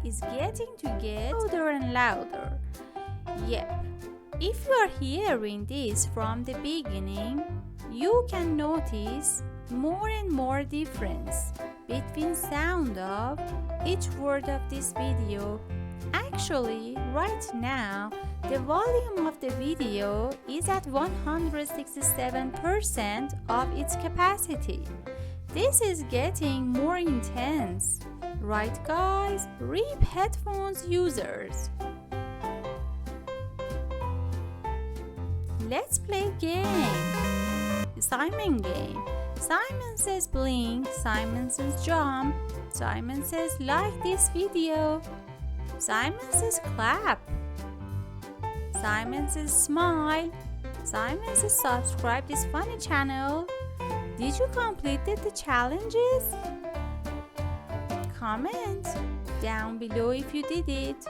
is getting to get louder and louder. Yep, if you are hearing this from the beginning, you can notice more and more difference between sound of each word of this video. Actually, right now, the volume of the video is at 167% of its capacity. This is getting more intense. Right, guys? RIP headphones users. Let's play game. Simon game. Simon says blink, Simon says jump, Simon says like this video, Simon says clap, Simon says smile, Simon says subscribe this funny channel. Did you complete the challenges? Comment down below if you did it.